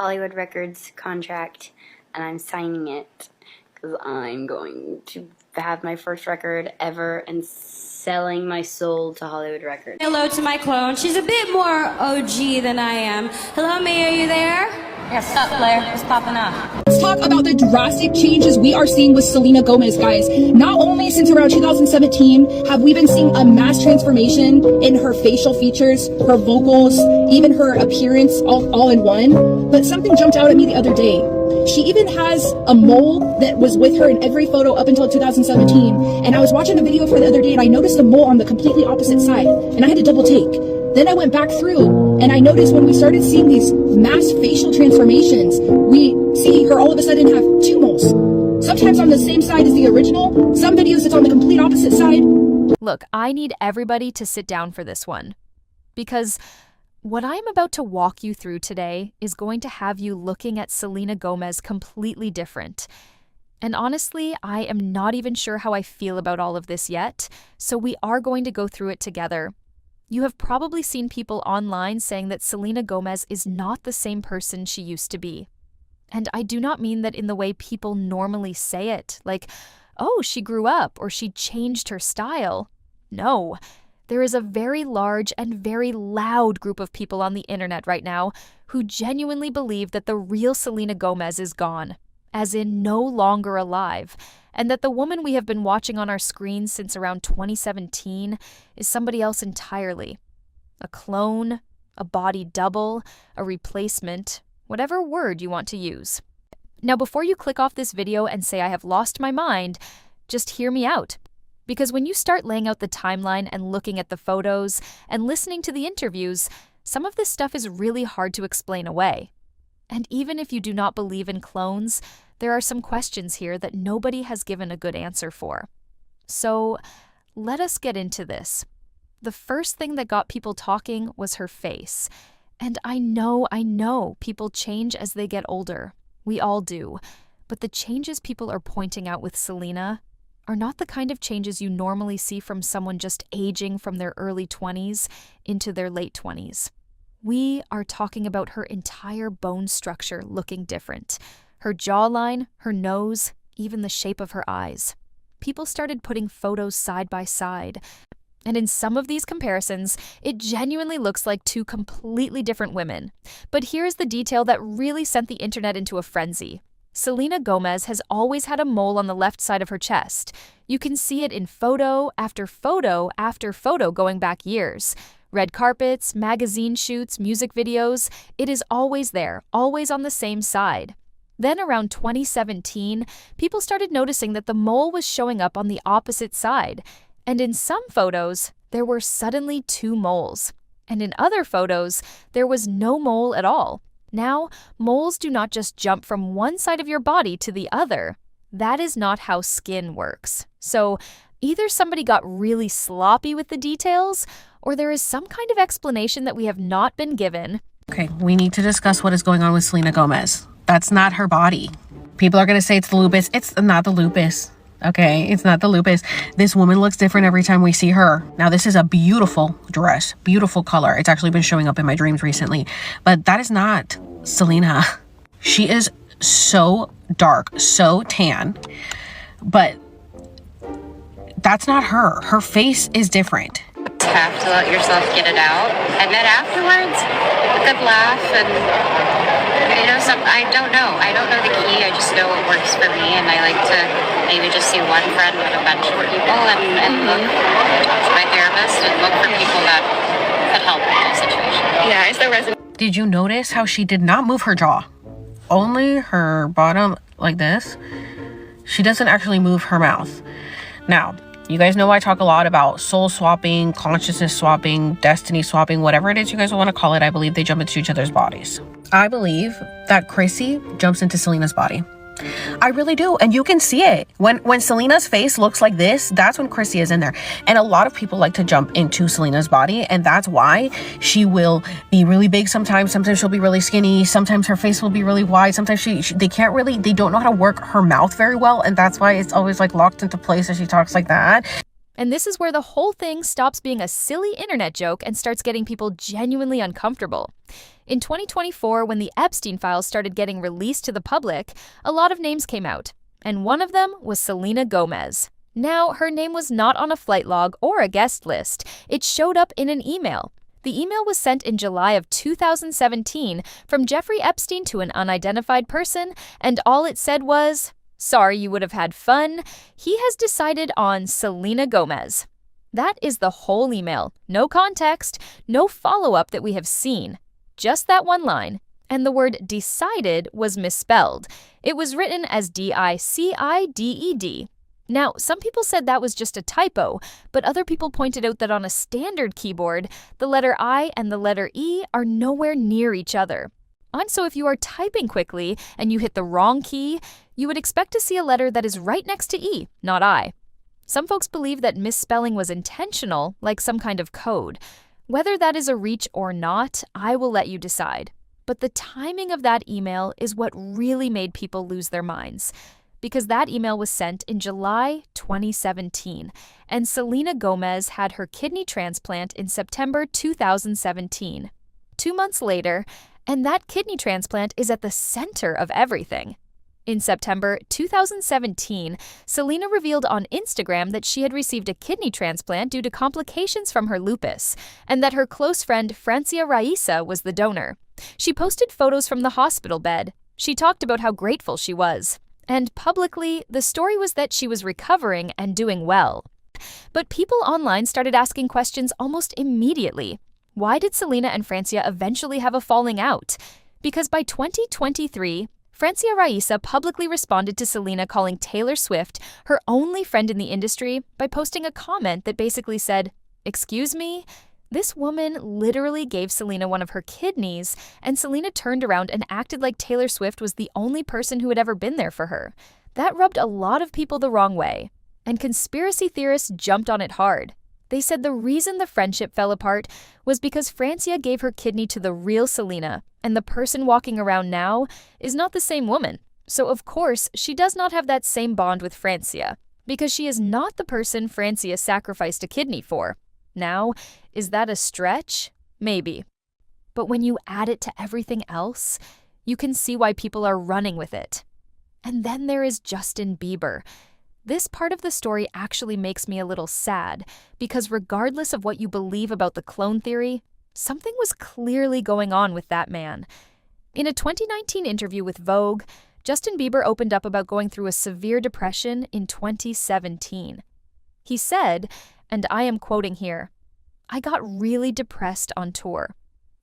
Hollywood Records contract, and I'm signing it because I'm going to have my first record ever and selling my soul to Hollywood Records. Hello to my clone. She's a bit more OG than I am. Hello, May, are you there? Yes, what's up, Blair? What's popping off? Let's talk about the drastic changes we are seeing with Selena Gomez, guys. Not only since around 2017 have we been seeing a mass transformation in her facial features, her vocals, even her appearance all in one, but something jumped out at me the other day. She even has a mole that was with her in every photo up until 2017. And I was watching a video of her the other day and I noticed a mole on the completely opposite side. And I had to double take. Then I went back through and I noticed when we started seeing these mass facial transformations, we see her all of a sudden have two moles. Sometimes on the same side as the original. Some videos it's on the complete opposite side. Look, I need everybody to sit down for this one. Because what I'm about to walk you through today is going to have you looking at Selena Gomez completely different. And honestly, I am not even sure how I feel about all of this yet, so we are going to go through it together. You have probably seen people online saying that Selena Gomez is not the same person she used to be. And I do not mean that in the way people normally say it, like, oh, she grew up or she changed her style. No. There is a very large and very loud group of people on the internet right now who genuinely believe that the real Selena Gomez is gone, as in no longer alive, and that the woman we have been watching on our screens since around 2017 is somebody else entirely. A clone, a body double, a replacement, whatever word you want to use. Now, before you click off this video and say I have lost my mind, just hear me out. Because when you start laying out the timeline and looking at the photos and listening to the interviews, some of this stuff is really hard to explain away. And even if you do not believe in clones, there are some questions here that nobody has given a good answer for. So let us get into this. The first thing that got people talking was her face. And I know people change as they get older. We all do. But the changes people are pointing out with Selena are not the kind of changes you normally see from someone just aging from their early 20s into their late 20s. We are talking about her entire bone structure looking different. Her jawline, her nose, even the shape of her eyes. People started putting photos side by side. And in some of these comparisons, it genuinely looks like two completely different women. But here's the detail that really sent the internet into a frenzy. Selena Gomez has always had a mole on the left side of her chest. You can see it in photo after photo after photo going back years. Red carpets, magazine shoots, music videos, it is always there, always on the same side. Then around 2017, people started noticing that the mole was showing up on the opposite side. And in some photos, there were suddenly two moles. And in other photos, there was no mole at all. Now, moles do not just jump from one side of your body to the other. That is not how skin works. So either somebody got really sloppy with the details, or there is some kind of explanation that we have not been given. Okay, we need to discuss what is going on with Selena Gomez. That's not her body. People are going to say it's the lupus. It's not the lupus. Okay, it's not the lupus. This woman looks different every time we see her. Now, this is a beautiful dress, beautiful color. It's actually been showing up in my dreams recently. But that is not Selena. She is so dark, so tan. But that's not her. Her face is different. You have to let yourself get it out. And then afterwards, a good laugh and, I don't know. I don't know the key. I just know what works for me. And I like to maybe just see one friend with a bunch of people and look, talk to my therapist and look for people that could help in that situation. Yeah, it's the resident. Did you notice how she did not move her jaw? Only her bottom like this. She doesn't actually move her mouth. Now, you guys know I talk a lot about soul swapping, consciousness swapping, destiny swapping, whatever it is you guys want to call it. I believe they jump into each other's bodies. I believe that Chrissy jumps into Selena's body. I really do. And you can see it. When Selena's face looks like this, that's when Chrissy is in there. And a lot of people like to jump into Selena's body. And that's why she will be really big sometimes. Sometimes she'll be really skinny. Sometimes her face will be really wide. Sometimes they don't know how to work her mouth very well. And that's why it's always like locked into place as she talks like that. And this is where the whole thing stops being a silly internet joke and starts getting people genuinely uncomfortable. In 2024, when the Epstein files started getting released to the public, a lot of names came out, and one of them was Selena Gomez. Now, her name was not on a flight log or a guest list. It showed up in an email. The email was sent in July of 2017 from Jeffrey Epstein to an unidentified person, and all it said was, "Sorry you would have had fun. He has decided on Selena Gomez." That is the whole email. No context, no follow-up that we have seen. Just that one line. And the word decided was misspelled. It was written as DICIDED. Now, some people said that was just a typo, but other people pointed out that on a standard keyboard, the letter I and the letter E are nowhere near each other. And so if you are typing quickly and you hit the wrong key, you would expect to see a letter that is right next to E, not I. Some folks believe that misspelling was intentional, like some kind of code. Whether that is a reach or not, I will let you decide. But the timing of that email is what really made people lose their minds. Because that email was sent in July 2017, and Selena Gomez had her kidney transplant in September 2017. 2 months later, and that kidney transplant is at the center of everything. In September 2017, Selena revealed on Instagram that she had received a kidney transplant due to complications from her lupus, and that her close friend Francia Raisa was the donor. She posted photos from the hospital bed. She talked about how grateful she was. And publicly, the story was that she was recovering and doing well. But people online started asking questions almost immediately. Why did Selena and Francia eventually have a falling out? Because by 2023, Francia Raisa publicly responded to Selena calling Taylor Swift her only friend in the industry by posting a comment that basically said, "Excuse me?" This woman literally gave Selena one of her kidneys, and Selena turned around and acted like Taylor Swift was the only person who had ever been there for her. That rubbed a lot of people the wrong way, and conspiracy theorists jumped on it hard. They said the reason the friendship fell apart was because Francia gave her kidney to the real Selena, and the person walking around now is not the same woman. So of course, she does not have that same bond with Francia, because she is not the person Francia sacrificed a kidney for. Now, is that a stretch? Maybe. But when you add it to everything else, you can see why people are running with it. And then there is Justin Bieber. This part of the story actually makes me a little sad, because regardless of what you believe about the clone theory, something was clearly going on with that man. In a 2019 interview with Vogue, Justin Bieber opened up about going through a severe depression in 2017. He said, and I am quoting here, "I got really depressed on tour.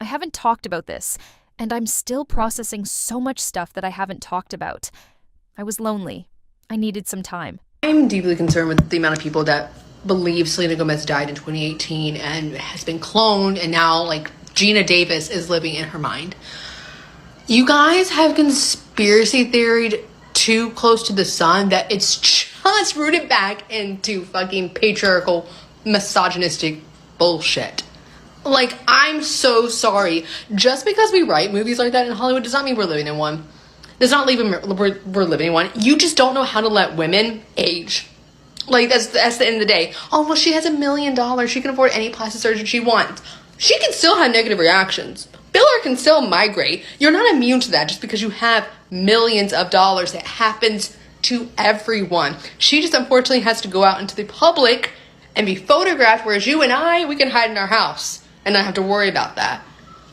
I haven't talked about this, and I'm still processing so much stuff that I haven't talked about. I was lonely. I needed some time." I'm deeply concerned with the amount of people that believe Selena Gomez died in 2018 and has been cloned, and now like Gina Davis is living in her mind. You guys have conspiracy theoried too close to the sun that it's just rooted back into fucking patriarchal, misogynistic bullshit. Like, I'm so sorry. Just because we write movies like that in Hollywood does not mean we're living in one. Does not mean we're living in one. You just don't know how to let women age. Like, that's the end of the day. Oh, well, she has $1 million. She can afford any plastic surgeon she wants. She can still have negative reactions. Biller can still migrate. You're not immune to that just because you have millions of dollars. It happens to everyone. She just unfortunately has to go out into the public and be photographed, whereas you and I, we can hide in our house and not have to worry about that.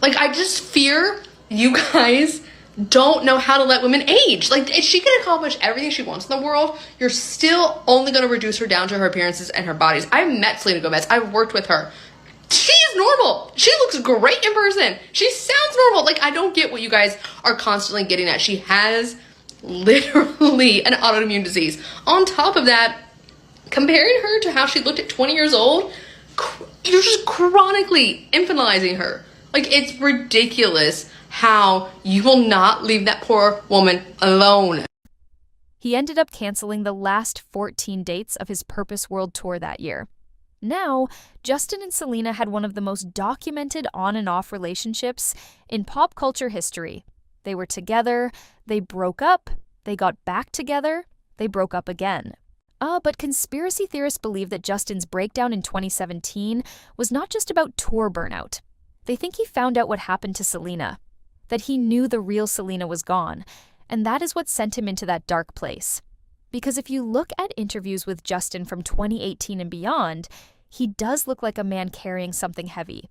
Like, I just fear you guys don't know how to let women age. Like, if she can accomplish everything she wants in the world, you're still only going to reduce her down to her appearances and her bodies. I've met Selena Gomez. I've worked with her. She is normal. She looks great in person. She sounds normal. Like, I don't get what you guys are constantly getting at. She has literally an autoimmune disease. On top of that, comparing her to how she looked at 20 years old, you're just chronically infantilizing her. Like, it's ridiculous how you will not leave that poor woman alone. He ended up canceling the last 14 dates of his Purpose World Tour that year. Now, Justin and Selena had one of the most documented on and off relationships in pop culture history. They were together, they broke up, they got back together, they broke up again. But conspiracy theorists believe that Justin's breakdown in 2017 was not just about tour burnout. They think he found out what happened to Selena, that he knew the real Selena was gone, and that is what sent him into that dark place. Because if you look at interviews with Justin from 2018 and beyond, he does look like a man carrying something heavy.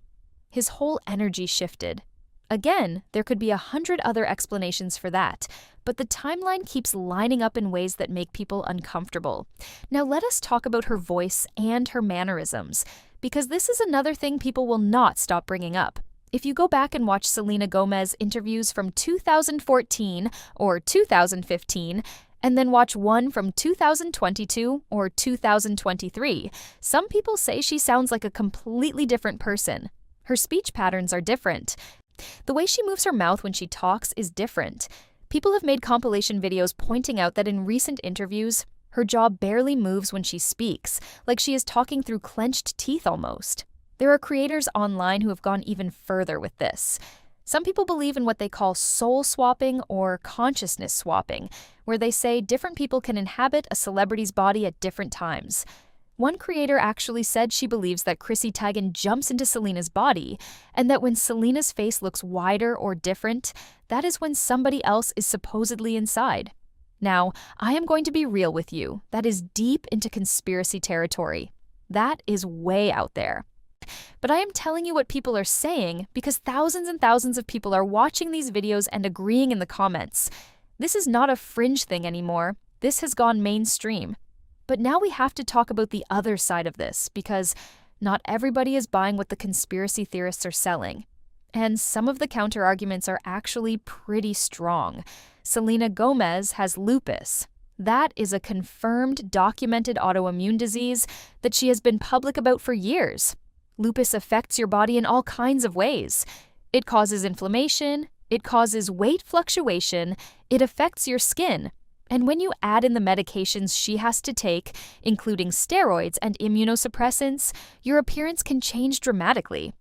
His whole energy shifted. Again, there could be 100 other explanations for that, but the timeline keeps lining up in ways that make people uncomfortable. Now let us talk about her voice and her mannerisms, because this is another thing people will not stop bringing up. If you go back and watch Selena Gomez interviews from 2014 or 2015, and then watch one from 2022 or 2023, some people say she sounds like a completely different person. Her speech patterns are different. The way she moves her mouth when she talks is different. People have made compilation videos pointing out that in recent interviews, her jaw barely moves when she speaks, like she is talking through clenched teeth almost. There are creators online who have gone even further with this. Some people believe in what they call soul swapping or consciousness swapping, where they say different people can inhabit a celebrity's body at different times. One creator actually said she believes that Chrissy Teigen jumps into Selena's body, and that when Selena's face looks wider or different, that is when somebody else is supposedly inside. Now, I am going to be real with you. That is deep into conspiracy territory. That is way out there. But I am telling you what people are saying because thousands and thousands of people are watching these videos and agreeing in the comments. This is not a fringe thing anymore. This has gone mainstream. But now we have to talk about the other side of this because not everybody is buying what the conspiracy theorists are selling. And some of the counter-arguments are actually pretty strong. Selena Gomez has lupus. That is a confirmed, documented autoimmune disease that she has been public about for years. Lupus affects your body in all kinds of ways. It causes inflammation, it causes weight fluctuation, it affects your skin. And when you add in the medications she has to take, including steroids and immunosuppressants, your appearance can change dramatically.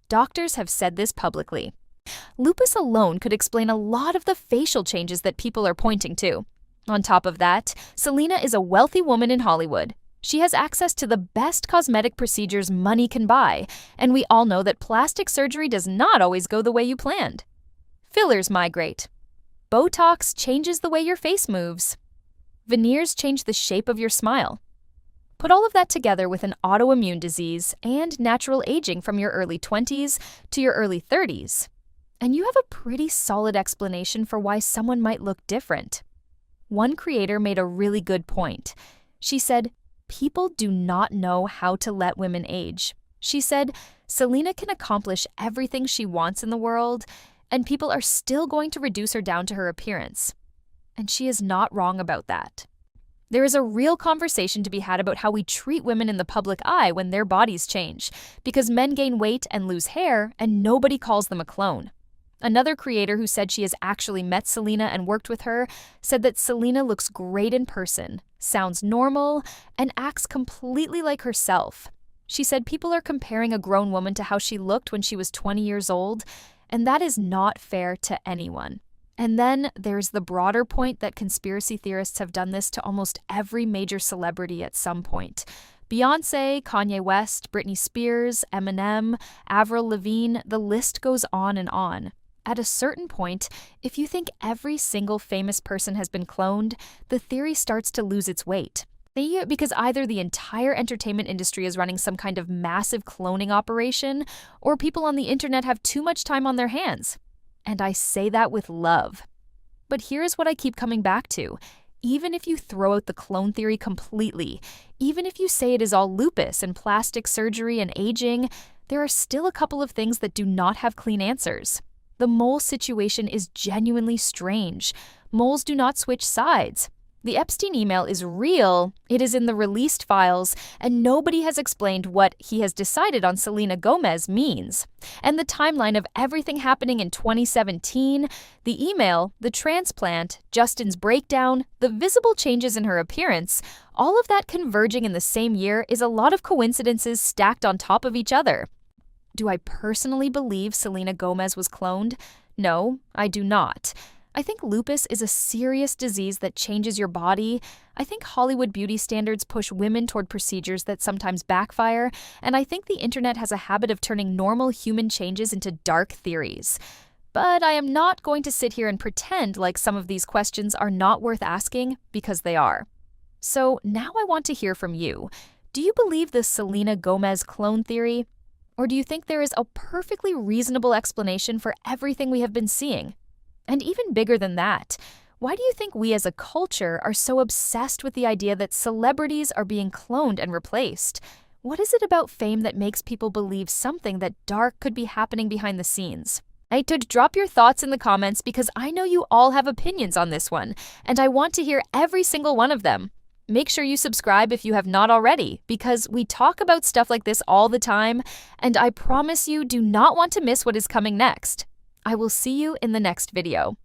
Doctors have said this publicly. Lupus alone could explain a lot of the facial changes that people are pointing to. On top of that, Selena is a wealthy woman in Hollywood. She has access to the best cosmetic procedures money can buy, and we all know that plastic surgery does not always go the way you planned. Fillers migrate. Botox changes the way your face moves. Veneers change the shape of your smile. Put all of that together with an autoimmune disease and natural aging from your early 20s to your early 30s, and you have a pretty solid explanation for why someone might look different. One creator made a really good point. She said, "People do not know how to let women age." She said, "Selena can accomplish everything she wants in the world, and people are still going to reduce her down to her appearance." And she is not wrong about that. There is a real conversation to be had about how we treat women in the public eye when their bodies change, because men gain weight and lose hair, and nobody calls them a clone. Another creator who said she has actually met Selena and worked with her said that Selena looks great in person, sounds normal, and acts completely like herself. She said people are comparing a grown woman to how she looked when she was 20 years old, and that is not fair to anyone. And then there's the broader point that conspiracy theorists have done this to almost every major celebrity at some point. Beyoncé, Kanye West, Britney Spears, Eminem, Avril Lavigne, the list goes on and on. At a certain point, if you think every single famous person has been cloned, the theory starts to lose its weight. Because either the entire entertainment industry is running some kind of massive cloning operation, or people on the internet have too much time on their hands. And I say that with love. But here's what I keep coming back to. Even if you throw out the clone theory completely, even if you say it is all lupus and plastic surgery and aging, there are still a couple of things that do not have clean answers. The mole situation is genuinely strange. Moles do not switch sides. The Epstein email is real, it is in the released files, and nobody has explained what he has decided on Selena Gomez means. And the timeline of everything happening in 2017, the email, the transplant, Justin's breakdown, the visible changes in her appearance, all of that converging in the same year is a lot of coincidences stacked on top of each other. Do I personally believe Selena Gomez was cloned? No, I do not. I think lupus is a serious disease that changes your body. I think Hollywood beauty standards push women toward procedures that sometimes backfire, and I think the internet has a habit of turning normal human changes into dark theories. But I am not going to sit here and pretend like some of these questions are not worth asking, because they are. So now I want to hear from you. Do you believe the Selena Gomez clone theory? Or do you think there is a perfectly reasonable explanation for everything we have been seeing? And even bigger than that, why do you think we as a culture are so obsessed with the idea that celebrities are being cloned and replaced? What is it about fame that makes people believe something that dark could be happening behind the scenes? Drop your thoughts in the comments, because I know you all have opinions on this one, and I want to hear every single one of them. Make sure you subscribe if you have not already, because we talk about stuff like this all the time, and I promise you do not want to miss what is coming next. I will see you in the next video.